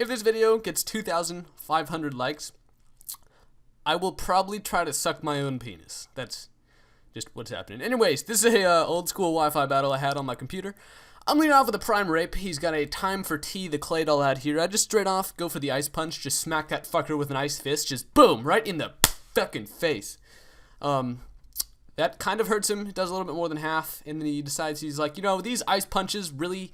if this video gets 2,500 likes, I will probably try to suck my own penis. That's just what's happening. Anyways, this is a old school Wi-Fi battle I had on my computer. I'm leading off with a prime rape. He's got a time for T, the clay doll out here. I just straight off go for the ice punch, just smack that fucker with an ice fist, just boom, right in the fucking face. That kind of hurts him. It does a little bit more than half, and then he decides, he's like, these ice punches really,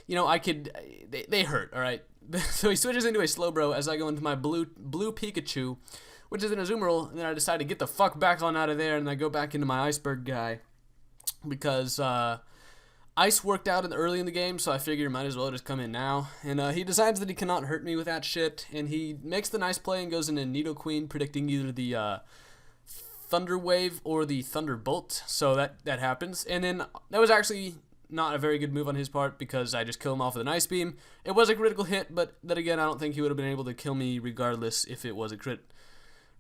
they hurt, alright? So he switches into a slow bro as I go into my blue Pikachu, which is in a Azumarill, and then I decide to get the fuck back on out of there, and I go back into my Iceberg guy, because, Ice worked out early in the game, so I figure might as well just come in now. And he decides that he cannot hurt me with that shit, and he makes the nice play and goes into Nidoqueen, predicting either the Thunder Wave or the Thunderbolt. So that happens. And then that was actually not a very good move on his part because I just kill him off with an Ice Beam. It was a critical hit, but then again, I don't think he would have been able to kill me regardless if it was a crit.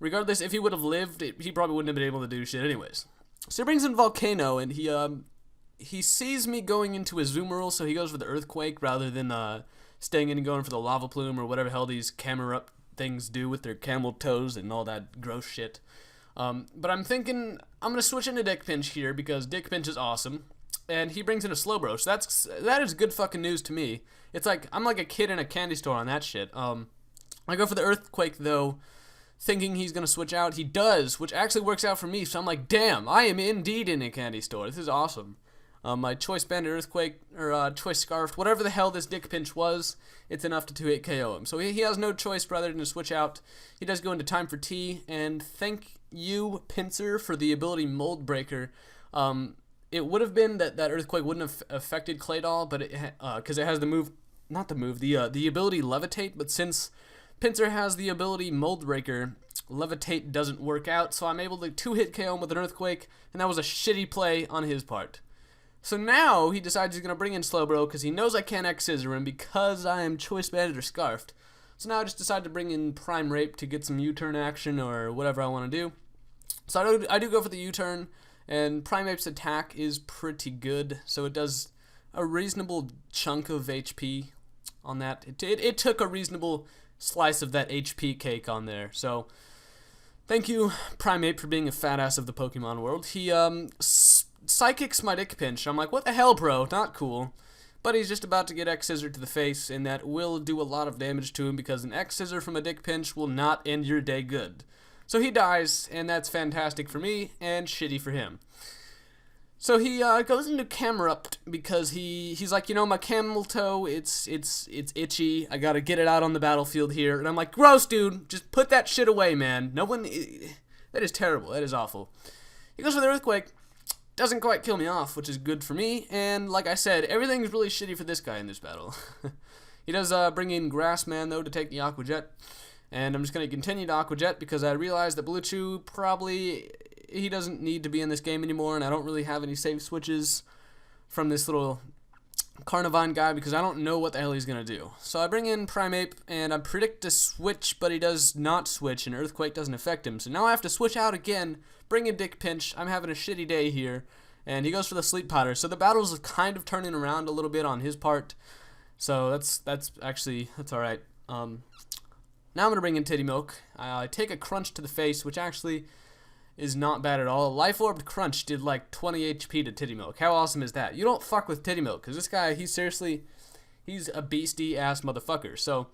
Regardless, if he would have lived, he probably wouldn't have been able to do shit anyways. So he brings in Volcano, and he sees me going into a Azumarill, so he goes for the Earthquake rather than staying in and going for the Lava Plume or whatever the hell these camera up things do with their camel toes and all that gross shit. But I'm thinking I'm going to switch into Dick Pinch here because Dick Pinch is awesome. And he brings in a Slowbro, so that is good fucking news to me. It's like, I'm like a kid in a candy store on that shit. I go for the Earthquake, though, thinking he's going to switch out. He does, which actually works out for me, so I'm like, damn, I am indeed in a candy store. This is awesome. My Choice Banded Earthquake, or Choice Scarf, whatever the hell this Dick Pinch was, it's enough to 2-hit KO him. So he has no choice rather than to switch out. He does go into Time for T, and thank you, Pinsir, for the ability Mold Breaker. It would have been that Earthquake wouldn't have affected Claydol, but because it has the move, not the move, the ability Levitate, but since Pinsir has the ability Mold Breaker, Levitate doesn't work out, so I'm able to 2-hit KO him with an Earthquake, and that was a shitty play on his part. So now he decides he's going to bring in Slowbro because he knows I can't X-Scissor him because I am Choice Banded or Scarfed. So now I just decide to bring in Prime Rape to get some U-turn action or whatever I want to do. So I do go for the U-turn, and Prime Rape's attack is pretty good. So it does a reasonable chunk of HP on that. It took a reasonable slice of that HP cake on there. So thank you, Prime Ape, for being a fat ass of the Pokemon world. He Psychics my Dick Pinch. I'm like, what the hell, bro? Not cool. But he's just about to get X-Scissor to the face, and that will do a lot of damage to him because an X-Scissor from a Dick Pinch will not end your day good. So he dies, and that's fantastic for me and shitty for him. So he goes into Camerupt because he's like, my camel toe, it's itchy. I gotta get it out on the battlefield here. And I'm like, gross, dude. Just put that shit away, man. No one... That is terrible. That is awful. He goes for the Earthquake. Doesn't quite kill me off, which is good for me, and like I said, everything's really shitty for this guy in this battle. He does bring in Grassman, though, to take the Aqua Jet, and I'm just going to continue to Aqua Jet because I realized that Bluechew probably, he doesn't need to be in this game anymore, and I don't really have any save switches from this little Carnivine guy because I don't know what the hell he's going to do. So I bring in Primeape, and I predict to switch, but he does not switch, and Earthquake doesn't affect him. So now I have to switch out again, bring in Dick Pinch. I'm having a shitty day here, and he goes for the Sleep Powder. So the battle's kind of turning around a little bit on his part. So that's alright. Now I'm going to bring in Titty Milk. I take a Crunch to the face, which actually is not bad at all. Life Orb Crunch did like 20 HP to Titty Milk. How awesome is that? You don't fuck with Titty Milk, because this guy, he's a beastie-ass motherfucker. So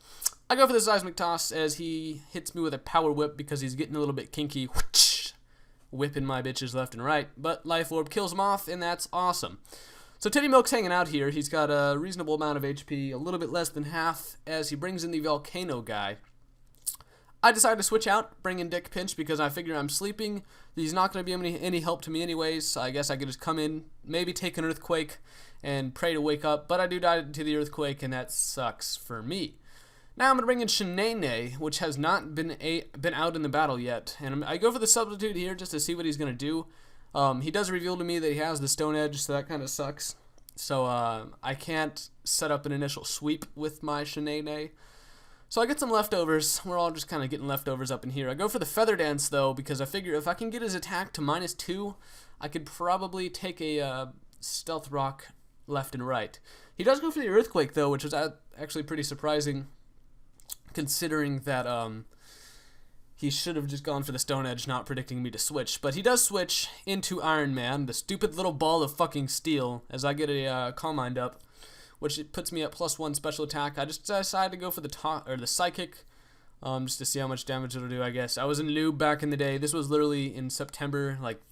I go for the Seismic Toss as he hits me with a Power Whip because he's getting a little bit kinky. Whipping my bitches left and right. But Life Orb kills him off, and that's awesome. So Titty Milk's hanging out here. He's got a reasonable amount of HP, a little bit less than half, as he brings in the Volcano guy. I decide to switch out, bring in Dick Pinch, because I figure I'm sleeping. He's not going to be any help to me anyways, so I guess I could just come in, maybe take an Earthquake, and pray to wake up. But I do die to the Earthquake, and that sucks for me. Now I'm going to bring in Shanae, which has not been out in the battle yet. And I go for the Substitute here just to see what he's going to do. He does reveal to me that he has the Stone Edge, so that kind of sucks. So I can't set up an initial sweep with my Shanae. So I get some leftovers. We're all just kind of getting leftovers up in here. I go for the Feather Dance, though, because I figure if I can get his attack to -2, I could probably take a Stealth Rock left and right. He does go for the Earthquake, though, which was actually pretty surprising. considering that he should have just gone for the Stone Edge, not predicting me to switch. But he does switch into Iron Man, the stupid little ball of fucking steel, as I get a Calm Mind up, which it puts me at +1 special attack. I just decided to go for the Psychic, just to see how much damage it'll do, I guess. I was in noob back in the day. This was literally in September, like,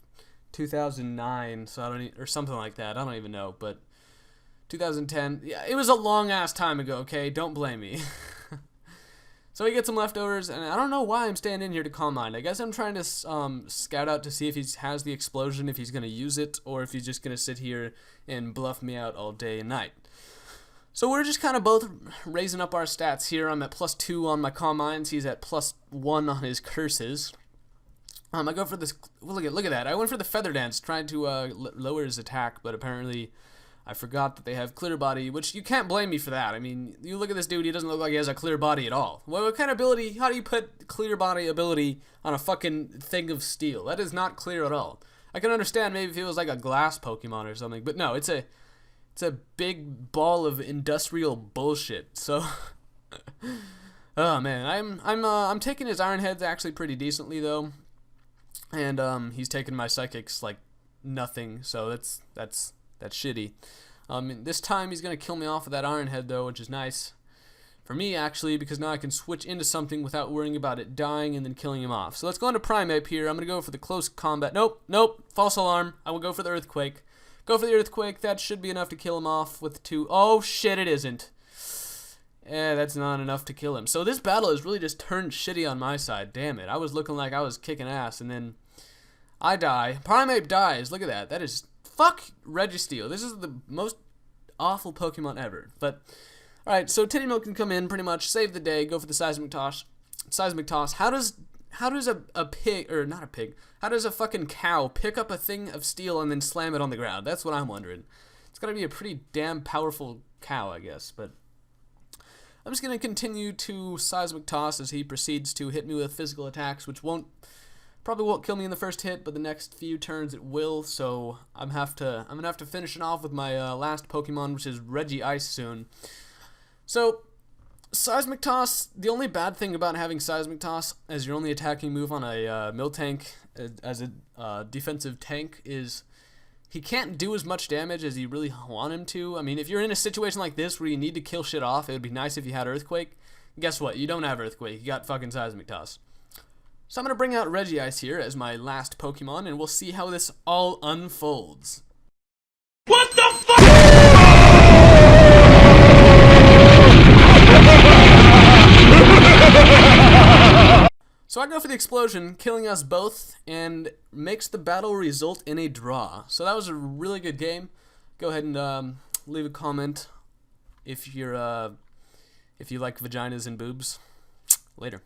2009, so I don't or something like that. I don't even know, but 2010. Yeah, it was a long-ass time ago, okay? Don't blame me. So he gets some leftovers, and I don't know why I'm staying in here to Calm Mind. I guess I'm trying to scout out to see if he has the explosion, if he's going to use it, or if he's just going to sit here and bluff me out all day and night. So we're just kind of both raising up our stats here. I'm at +2 on my Calm Minds. He's at +1 on his curses. I go for this. Look at that. I went for the Feather Dance, trying to lower his attack, but apparently I forgot that they have clear body, which you can't blame me for that. I mean, you look at this dude, he doesn't look like he has a clear body at all. What kind of ability, how do you put clear body ability on a fucking thing of steel? That is not clear at all. I can understand maybe if it was like a glass Pokemon or something, but no, it's a big ball of industrial bullshit. So, oh man, I'm taking his Iron Heads actually pretty decently though, and he's taking my Psychics like nothing. So that's shitty. This time he's going to kill me off with that Iron Head though, which is nice for me actually, because now I can switch into something without worrying about it dying and then killing him off. So let's go into Primeape here. I'm going to go for the close combat. Nope, false alarm. I will go for the Earthquake. Go for the Earthquake. That should be enough to kill him off with 2. Oh shit, it isn't. That's not enough to kill him. So this battle has really just turned shitty on my side. Damn it. I was looking like I was kicking ass, and then I die. Primeape dies. Look at that. That is... Fuck Registeel. This is the most awful Pokemon ever. But, alright, so Titty Milk can come in, pretty much, save the day, go for the Seismic Toss. How does a pig, or not a pig, how does a fucking cow pick up a thing of steel and then slam it on the ground? That's what I'm wondering. It's gotta be a pretty damn powerful cow, I guess, but I'm just gonna continue to Seismic Toss as he proceeds to hit me with physical attacks, which probably won't kill me in the first hit, but the next few turns it will, so I'm gonna have to finish it off with my last Pokemon, which is Regice soon. So, Seismic Toss, the only bad thing about having Seismic Toss as your only attacking move on a Miltank as a defensive tank is he can't do as much damage as you really want him to. I mean, if you're in a situation like this where you need to kill shit off, it would be nice if you had Earthquake. Guess what? You don't have Earthquake. You got fucking Seismic Toss. So I'm going to bring out Regice here as my last Pokemon, and we'll see how this all unfolds. What the fuck?! So I go for the explosion, killing us both, and makes the battle result in a draw. So that was a really good game. Go ahead and leave a comment if you like vaginas and boobs. Later.